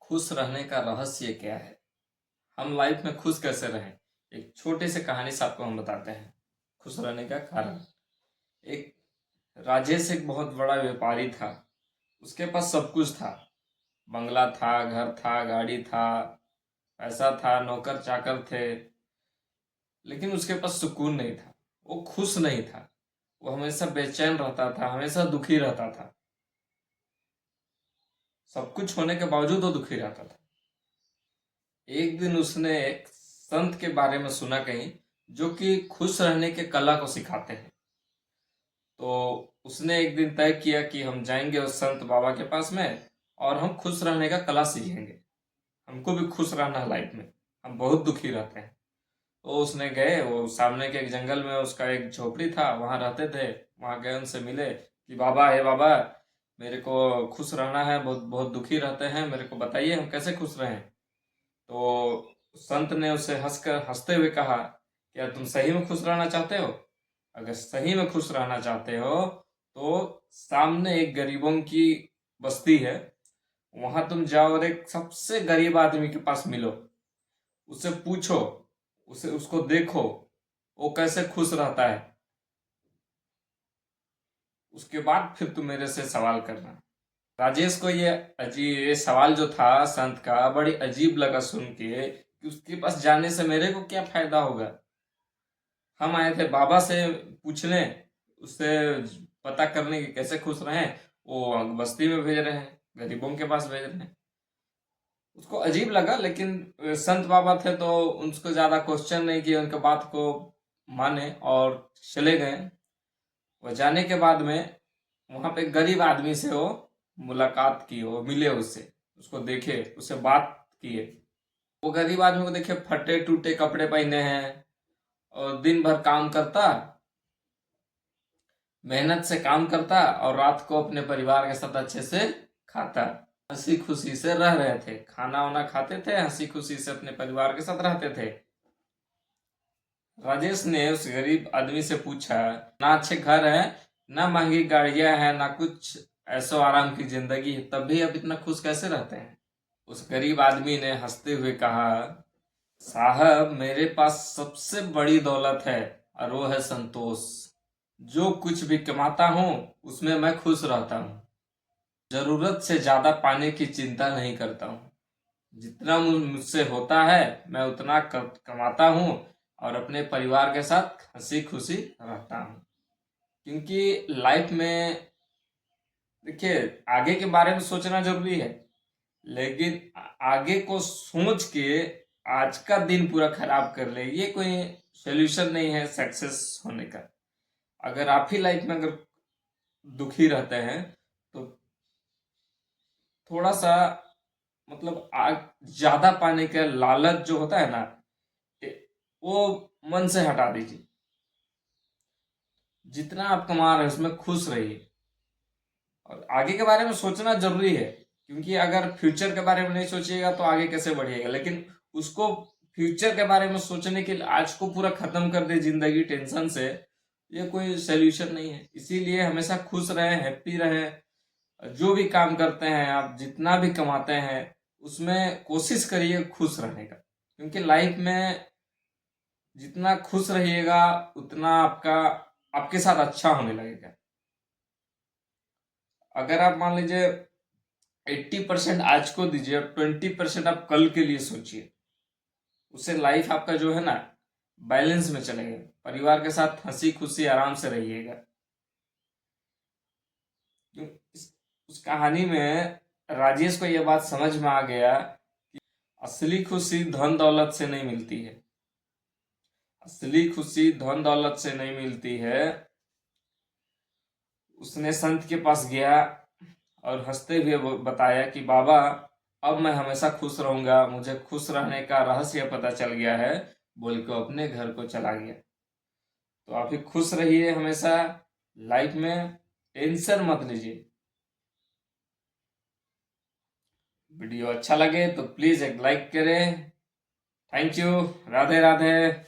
खुश रहने का रहस्य क्या है? हम लाइफ में खुश कैसे रहें? एक छोटी सी कहानी से आपको हम बताते हैं खुश रहने का कारण। एक राजेश एक बहुत बड़ा व्यापारी था। उसके पास सब कुछ था। बंगला था, घर था, गाड़ी था, पैसा था, नौकर चाकर थे। लेकिन उसके पास सुकून नहीं था। वो खुश नहीं था। वो हमेशा बेचैन रहता था, हमेशा दुखी रहता था। सब कुछ होने के बावजूद वो दुखी रहता था। एक दिन उसने एक संत के बारे में सुना कहीं, जो कि खुश रहने के कला को सिखाते हैं। तो उसने एक दिन तय किया कि हम जाएंगे उस संत बाबा के पास में और हम खुश रहने का कला सीखेंगे। हमको भी खुश रहना है लाइफ में। हम बहुत दुखी रहते हैं। तो उसने गए, वो सामने के एक जंगल में उसका एक झोपड़ी था, वहां रहते थे। वहां गए, उनसे मिले कि बाबा, हे बाबा, मेरे को खुश रहना है, बहुत बहुत दुखी रहते हैं, मेरे को बताइए हम कैसे खुश रहें। तो संत ने उसे हंसकर हंसते हुए कहा, क्या तुम सही में खुश रहना चाहते हो? अगर सही में खुश रहना चाहते हो तो सामने एक गरीबों की बस्ती है, वहां तुम जाओ और एक सबसे गरीब आदमी के पास मिलो। उससे पूछो, उसे उसको देखो, वो कैसे खुश रहता है। उसके बाद फिर तुम मेरे से सवाल करना। राजेश को ये सवाल जो था संत का, बड़ी अजीब लगा सुन के कि उसके पास जाने से मेरे को क्या फायदा होगा। हम आए थे बाबा से पूछने, उससे पता करने की कैसे खुश रहें। वो बस्ती में भेज रहे हैं, गरीबों के पास भेज रहे हैं। उसको अजीब लगा, लेकिन संत बाबा थे तो उसको ज्यादा क्वेश्चन नहीं किया, उनके बात को माने और चले गए। वो जाने के बाद में वहां पे एक गरीब आदमी से वो मुलाकात की, वो मिले उससे, उसको देखे, उससे बात किए। वो गरीब आदमी को देखे, फटे टूटे कपड़े पहने हैं और दिन भर काम करता, मेहनत से काम करता और रात को अपने परिवार के साथ अच्छे से खाता। हंसी खुशी से रह रहे थे, खाना वाना खाते थे, हंसी खुशी से अपने परिवार के साथ रहते थे। राजेश ने उस गरीब आदमी से पूछा, ना अच्छे घर है, ना महंगी गाड़ियां हैं, ना कुछ ऐसो आराम की जिंदगी है, तब भी आप इतना खुश कैसे रहते हैं? उस गरीब आदमी ने हंसते हुए कहा, साहब, मेरे पास सबसे बड़ी दौलत है और वो है संतोष। जो कुछ भी कमाता हूँ उसमें मैं खुश रहता हूँ। जरूरत से ज्यादा पाने की चिंता नहीं करता हूँ। जितना मुझसे होता है मैं उतना कमाता हूँ और अपने परिवार के साथ हंसी खुशी रहता हूँ। क्योंकि लाइफ में देखिए, आगे के बारे में सोचना जरूरी है, लेकिन आगे को सोच के आज का दिन पूरा खराब कर ले, ये कोई सोल्यूशन नहीं है सक्सेस होने का। अगर आप ही लाइफ में अगर दुखी रहते हैं तो थोड़ा सा, मतलब ज्यादा पाने का लालच जो होता है ना, वो मन से हटा दीजिए। जितना आप कमा रहे हैं उसमें खुश रहिए। और आगे के बारे में सोचना जरूरी है, क्योंकि अगर फ्यूचर के बारे में नहीं सोचिएगा तो आगे कैसे बढ़िएगा। लेकिन उसको फ्यूचर के बारे में सोचने के लिए आज को पूरा खत्म कर दे जिंदगी टेंशन से, ये कोई सोल्यूशन नहीं है। इसीलिए हमेशा खुश रहें, हैप्पी रहें। जो भी काम करते हैं आप, जितना भी कमाते हैं, उसमें कोशिश करिए खुश रहने का। क्योंकि लाइफ में जितना खुश रहिएगा उतना आपका आपके साथ अच्छा होने लगेगा। अगर आप मान लीजिए 80% आज को दीजिए, 20% आप कल के लिए सोचिए, उससे लाइफ आपका जो है ना, बैलेंस में चलेगा। परिवार के साथ हंसी खुशी आराम से रहिएगा। उस कहानी में राजेश को यह बात समझ में आ गया, असली खुशी धन दौलत से नहीं मिलती है। असली खुशी धन दौलत से नहीं मिलती है। उसने संत के पास गया और हंसते हुए वो बताया कि बाबा, अब मैं हमेशा खुश रहूंगा, मुझे खुश रहने का रहस्य पता चल गया है, बोल के अपने घर को चला गया। तो आप भी खुश रहिए हमेशा लाइफ में, टेंशन मत लीजिए। वीडियो अच्छा लगे तो प्लीज एक लाइक करें। Thank you. राधे राधे।